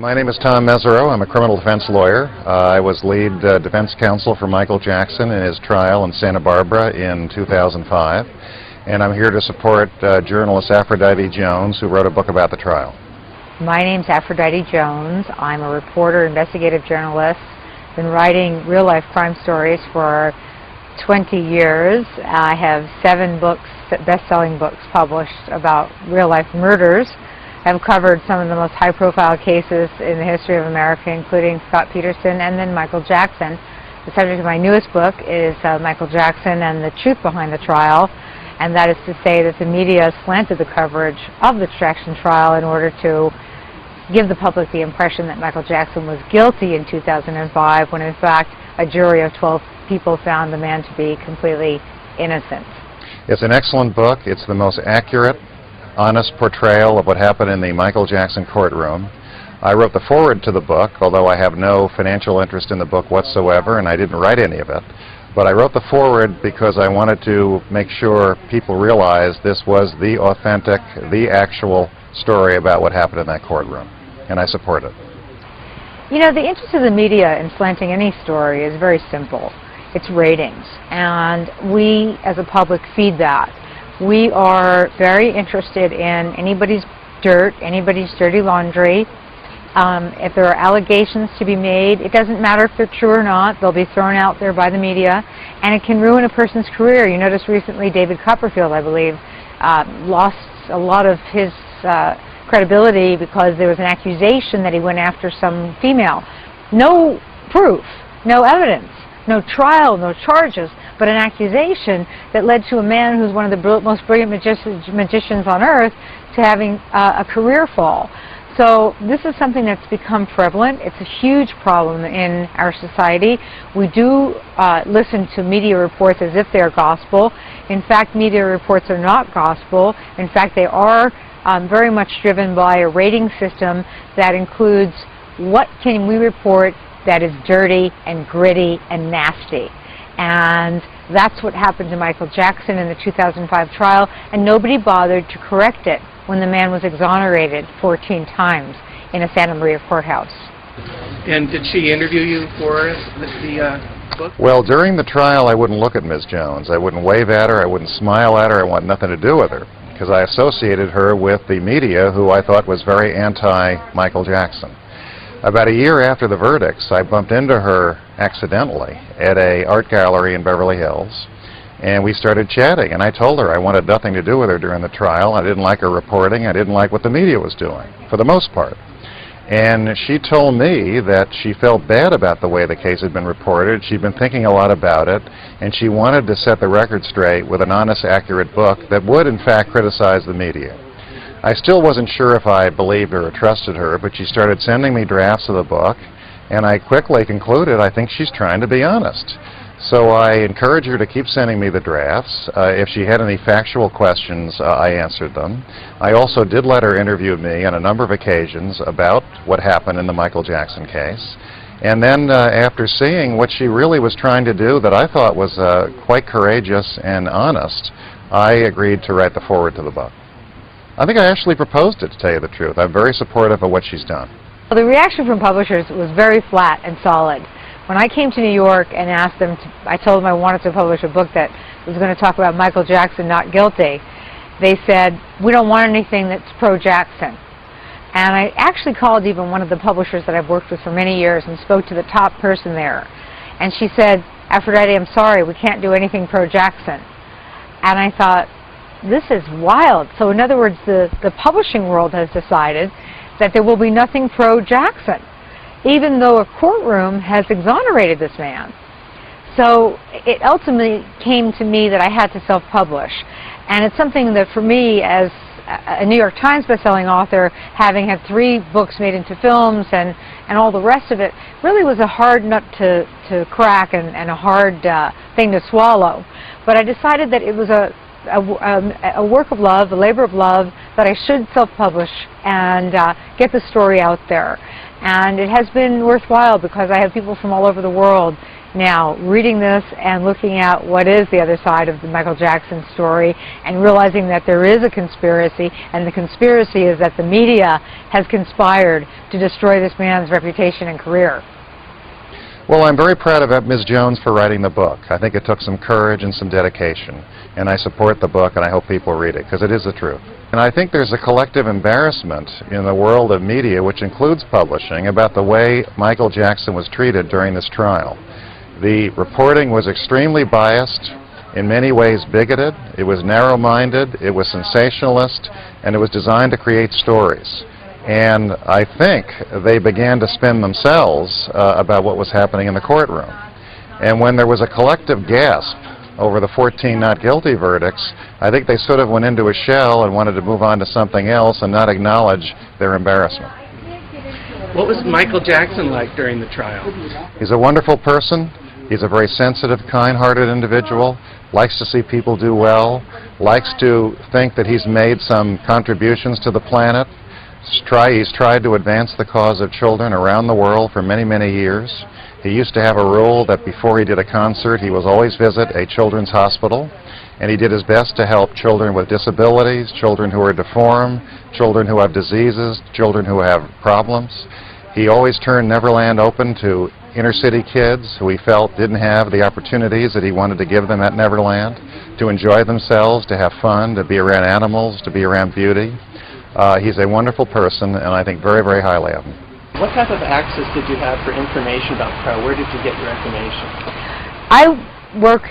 My name is Tom Mesereau. I'm a criminal defense lawyer. I was lead defense counsel for Michael Jackson in his trial in Santa Barbara in 2005. And I'm here to support journalist Aphrodite Jones, who wrote a book about the trial. My name's Aphrodite Jones. I'm a reporter, investigative journalist. Been writing real-life crime stories for 20 years. I have 7 books, best-selling books published about real-life murders. I've covered some of the most high-profile cases in the history of America, including Scott Peterson and then Michael Jackson. The subject of my newest book is Michael Jackson and the truth behind the trial, and that is to say that the media slanted the coverage of the Jackson trial in order to give the public the impression that Michael Jackson was guilty in 2005, when in fact a jury of 12 people found the man to be completely innocent. It's an excellent book. It's the most accurate, honest portrayal of what happened in the Michael Jackson courtroom. I wrote the foreword to the book, although I have no financial interest in the book whatsoever, and I didn't write any of it. But I wrote the foreword because I wanted to make sure people realized this was the authentic, the actual story about what happened in that courtroom, and I support it. You know, the interest of the media in slanting any story is very simple. It's ratings, and we as a public feed that. We are very interested in anybody's dirt, anybody's dirty laundry. If there are allegations to be made, it doesn't matter if they're true or not, they'll be thrown out there by the media, and it can ruin a person's career. You noticed recently David Copperfield, I believe, lost a lot of his credibility because there was an accusation that he went after some female. No proof, no evidence, no trial, no charges, but an accusation that led to a man who's one of the most brilliant magicians on earth to having a career fall. So this is something that's become prevalent. It's a huge problem in our society. We do listen to media reports as if they're gospel. In fact, media reports are not gospel. In fact, they are very much driven by a rating system that includes what can we report that is dirty and gritty and nasty. And that's what happened to Michael Jackson in the 2005 trial, and nobody bothered to correct it when the man was exonerated 14 times in a Santa Maria courthouse. And did she interview you for the book? Well, during the trial, I wouldn't look at Ms. Jones. I wouldn't wave at her. I wouldn't smile at her. I want nothing to do with her, because I associated her with the media, who I thought was very anti-Michael Jackson. About a year after the verdicts, I bumped into her accidentally at an art gallery in Beverly Hills, and we started chatting, and I told her I wanted nothing to do with her during the trial. I didn't like her reporting. I didn't like what the media was doing, for the most part. And she told me that she felt bad about the way the case had been reported. She'd been thinking a lot about it, and she wanted to set the record straight with an honest, accurate book that would, in fact, criticize the media. I still wasn't sure if I believed her or trusted her, but she started sending me drafts of the book, and I quickly concluded I think she's trying to be honest. So I encouraged her to keep sending me the drafts. If she had any factual questions, I answered them. I also did let her interview me on a number of occasions about what happened in the Michael Jackson case. And then after seeing what she really was trying to do, that I thought was quite courageous and honest, I agreed to write the foreword to the book. I think I actually proposed it, to tell you the truth. I'm very supportive of what she's done. Well, the reaction from publishers was very flat and solid. When I came to New York and asked them, I told them I wanted to publish a book that was going to talk about Michael Jackson not guilty, they said, we don't want anything that's pro-Jackson. And I actually called even one of the publishers that I've worked with for many years and spoke to the top person there. And she said, Aphrodite, I'm sorry, we can't do anything pro-Jackson. And I thought, this is wild. So in other words, the publishing world has decided that there will be nothing pro-Jackson, even though a courtroom has exonerated this man. So it ultimately came to me that I had to self-publish. And it's something that for me, as a New York Times bestselling author, having had 3 books made into films and all the rest of it, really was a hard nut to crack and a hard thing to swallow. But I decided that it was a work of love, a labor of love, that I should self-publish and get the story out there. And it has been worthwhile because I have people from all over the world Now, reading this and looking at what is the other side of the Michael Jackson story and realizing that there is a conspiracy, and the conspiracy is that the media has conspired to destroy this man's reputation and career. Well, I'm very proud of Ms. Jones for writing the book. I think it took some courage and some dedication, and I support the book, and I hope people read it, because it is the truth. And I think there's a collective embarrassment in the world of media, which includes publishing, about the way Michael Jackson was treated during this trial. The reporting was extremely biased, in many ways bigoted, it was narrow-minded, it was sensationalist, and it was designed to create stories. And I think they began to spin themselves about what was happening in the courtroom. And when there was a collective gasp over the 14 not guilty verdicts, I think they sort of went into a shell and wanted to move on to something else and not acknowledge their embarrassment. What was Michael Jackson like during the trial? He's a wonderful person. He's a very sensitive, kind-hearted individual, likes to see people do well, likes to think that he's made some contributions to the planet. He's tried to advance the cause of children around the world for many, many years. He used to have a rule that before he did a concert, he was always visit a children's hospital, and he did his best to help children with disabilities, children who are deformed, children who have diseases, children who have problems. He always turned Neverland open to inner-city kids who he felt didn't have the opportunities that he wanted to give them at Neverland, to enjoy themselves, to have fun, to be around animals, to be around beauty. He's a wonderful person, and I think very, very highly of him. What type of access did you have for information about the trial? Where did you get your information? I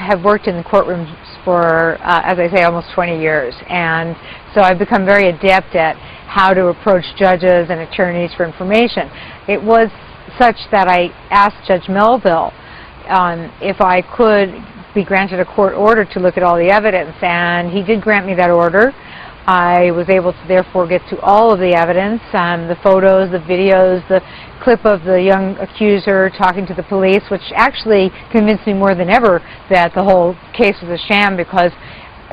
have worked in the courtrooms for, as I say, almost 20 years, and so I've become very adept at how to approach judges and attorneys for information. It was such that I asked Judge Melville if I could be granted a court order to look at all the evidence, and he did grant me that order. I was able to therefore get to all of the evidence, the photos, the videos, the clip of the young accuser talking to the police, which actually convinced me more than ever that the whole case was a sham, because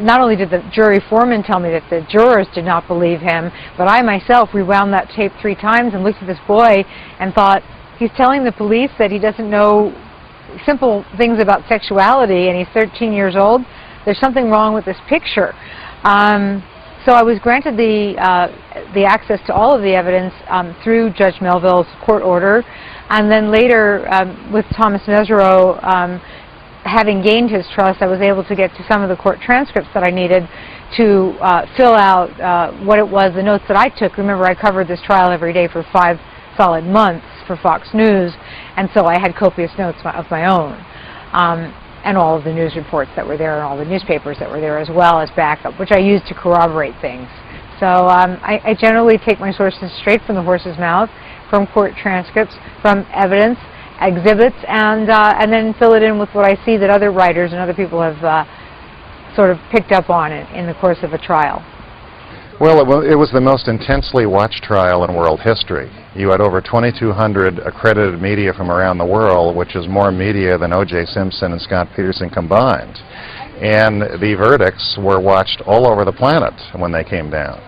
not only did the jury foreman tell me that the jurors did not believe him, but I myself rewound that tape 3 times and looked at this boy and thought, he's telling the police that he doesn't know simple things about sexuality, and he's 13 years old. There's something wrong with this picture. So I was granted the access to all of the evidence through Judge Melville's court order, and then later with Thomas Mesereau, having gained his trust, I was able to get to some of the court transcripts that I needed to fill out what it was, the notes that I took. Remember, I covered this trial every day for 5 solid months for Fox News, and so I had copious notes of my own. And all of the news reports that were there and all the newspapers that were there as well as backup, which I used to corroborate things. So I generally take my sources straight from the horse's mouth, from court transcripts, from evidence, exhibits, and then fill it in with what I see that other writers and other people have sort of picked up on it in the course of a trial. Well, it was the most intensely watched trial in world history. You had over 2,200 accredited media from around the world, which is more media than O.J. Simpson and Scott Peterson combined. And the verdicts were watched all over the planet when they came down.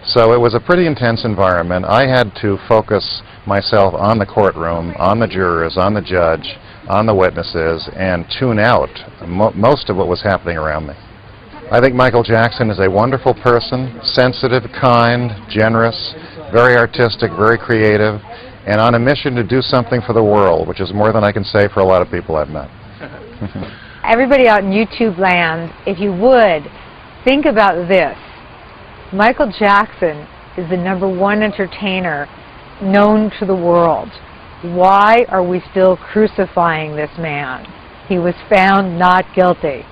So it was a pretty intense environment. I had to focus myself on the courtroom, on the jurors, on the judge, on the witnesses, and tune out most of what was happening around me. I think Michael Jackson is a wonderful person, sensitive, kind, generous, very artistic, very creative, and on a mission to do something for the world, which is more than I can say for a lot of people I've met. Everybody out in YouTube land, if you would, think about this. Michael Jackson is the #1 entertainer known to the world. Why are we still crucifying this man? He was found not guilty.